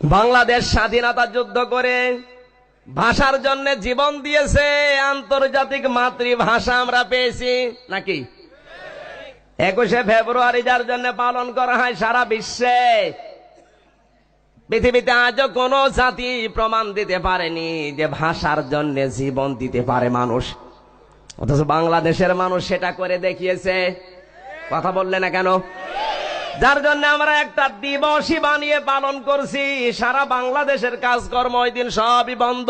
বাংলাদেশ স্বাধীনতা যুদ্ধ করে ভাষার জন্য জীবন দিয়েছে, আন্তর্জাতিক মাতৃভাষা আমরা পেয়েছি নাকি? 21শে ফেব্রুয়ারি যার জন্য পালন করা হয় সারা বিশ্বে, পৃথিবীতে আজও কোন জাতি প্রমাণ দিতে পারেনি যে ভাষার জন্য জীবন দিতে পারে মানুষ, অথচ বাংলাদেশের মানুষ সেটা করে দেখিয়েছে। কথা বললে না কেন? যার জন্য আমরা একটা দিবসই বানিয়ে পালন করছি। সারা বাংলাদেশের কাজকর্ম ওই দিন সবই বন্ধ।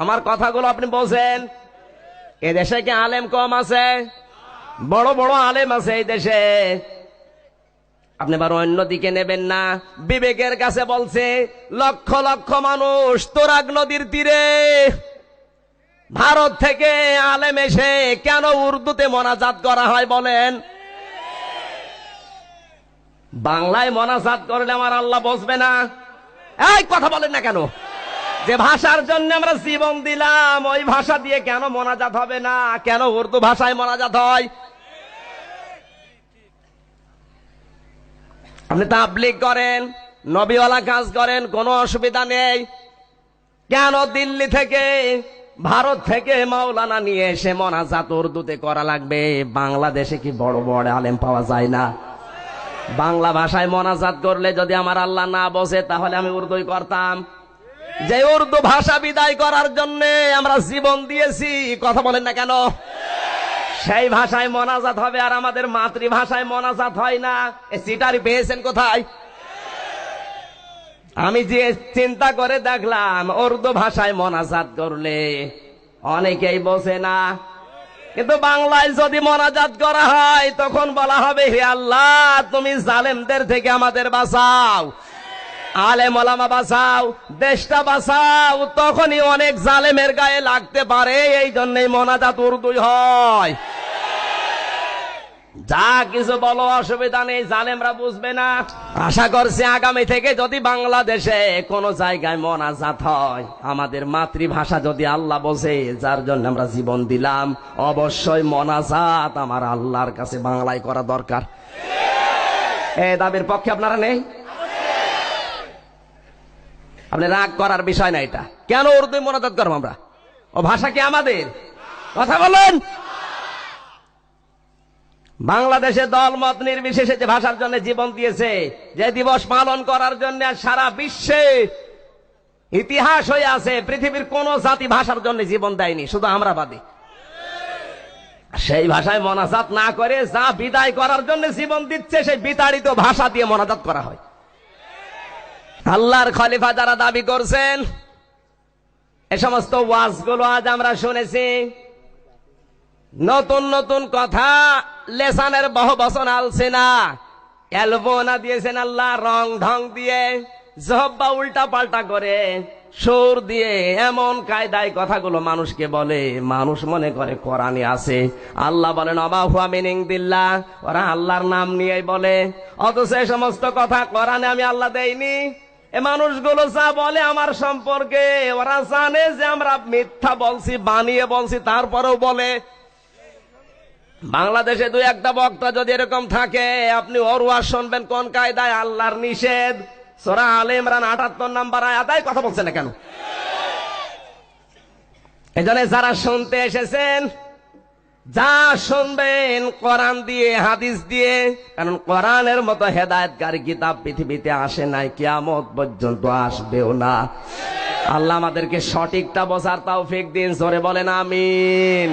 আমার কথাগুলো আপনি বোঝেন। এ দেশে কি আলেম কম আছে? বড় বড় আলেম আছে এই দেশে। আপনি আবার অন্যদিকে নেবেন না। বিবেকের কাছে বলছে লক্ষ লক্ষ মানুষ তোরাগ নদীর তীরে ভারত থেকে আলেম এসে কেন উর্দুতে মোনাজাত করা হয় বলেন? বাংলায় মোনাজাত করলে আমার আল্লাহ বসবে না? এই কথা বলেন না কেন? যে ভাষার জন্য আমরা জীবন দিলাম ওই ভাষা দিয়ে কেন মোনাজাত হবে না? কেন উর্দু ভাষায় মোনাজাত হয়? আপনি তাবলীগ করেন, নবীওয়ালা কাজ করেন, কোনো অসুবিধা নেই। কেন দিল্লি থেকে ভারত থেকে মাওলানা নিয়ে এসে মোনাজাত উর্দুতে করা লাগবে? বাংলাদেশে কি বড় বড় আলেম পাওয়া যায় না? বাংলা ভাষায় মোনাজাত করলে যদি আমার আল্লাহ না বসে তাহলে আমি উর্দুই করতাম। যে উর্দু ভাষা বিদায় করার জন্য আমরা জীবন দিয়েছি, কথা বলেন না কেন? সেই ভাষায় মোনাজাত হবে আর আমাদের মাতৃভাষায় মোনাজাত হয় না। এ সিটারি পেয়েছেন কোথায়? আমি যে চিন্তা করে দেখলাম উর্দু ভাষায় মোনাজাত করলে অনেকেই বসে না, কিন্তু বাংলায় যদি মোনাজাত করা হয় তখন বলা হবে হে আল্লাহ তুমি জালেমদের থেকে আমাদের বাঁচাও, আলেম ওলামা বাঁচাও, দেশটা বাঁচাও। তখনই অনেক জালেমের গায়ে লাগতে পারে, এই জন্যই মোনাজাত উর্দুই হয়। যা কিছু বলো অসুবিধা নেই, জালেমরা বুঝবে না। আশা করছি আগামী থেকে যদি বাংলাদেশে কোন জায়গায় মোনাজাত হয়, আমাদের মাতৃভাষা যদি আল্লাহ বসে যার জন্য আমরা জীবন দিলাম, অবশ্যই মোনাজাত আমার আল্লাহর কাছে বাংলায় করা দরকার। এই দাবির পক্ষে আপনারা নেই? আপনি রাগ করার বিষয় না এটা। কেন উর্দু মোনাজাত করবো আমরা? ও ভাষা কি আমাদের? কথা বলেন। বাংলাদেশে দল মত নির্বিশেষে যে ভাষার জন্য জীবন দিয়েছে, যে দিবস পালন করার জন্য সারা বিশ্বে ইতিহাস হয়ে আছে, পৃথিবীর কোন জাতি ভাষার জন্য জীবন দেয়নি, শুধু আমরা বাদী। সেই ভাষায় মোনাজাত না করে যা বিদায় করার জন্য জীবন দিচ্ছে সেই বিতাড়িত ভাষা দিয়ে মোনাজাত করা হয়। আল্লাহর খলিফা যারা দাবি করছেন, এ সমস্ত ওয়াজগুলো আজ আমরা শুনেছি। নতুন নতুন কথা লেসানের বহু বচন আলসিনা এলবোনা দিয়েছেন আল্লাহ, রং ঢং দিয়ে, জহব্বা উল্টা পাল্টা করে, সুর দিয়ে এমন কায়দায় কথাগুলো মানুষকে বলে, মানুষ মনে করে কোরআনে আছে। আল্লাহ বলেন অমা হুয়া মিনিং দিল্লাহ, ওরা আল্লাহর নাম নিয়েই বলে, অথচ এই সমস্ত কথা কোরআনে আমি আল্লাহ দেইনি। এ মানুষগুলো যা বলে আমার সম্পর্কে, ওরা জানে যে আমরা মিথ্যা বলছি, বানিয়ে বলছি, তারপরেও বলে। বাংলাদেশে দুই একটা বক্তা যদি এরকম থাকে, আপনি ওর ওয়াজ শুনবেন কোন কায়দায়? আল্লাহর নিষেধ, সূরা আলে ইমরান 78 নম্বর আয়াতে কথা বলছে না কেন? এজন্য যারা শুনতে এসেছেন, যা শুনবেন কোরআন দিয়ে, হাদিস দিয়ে, কারণ কোরআনের মতো হেদায়েতকারী কিতাব পৃথিবীতে আসে নাই, কিয়ামত পর্যন্ত আসবেও না। আল্লাহ আমাদেরকে সঠিকটা বোঝার তৌফিক দিন, জোরে বলেন আমিন।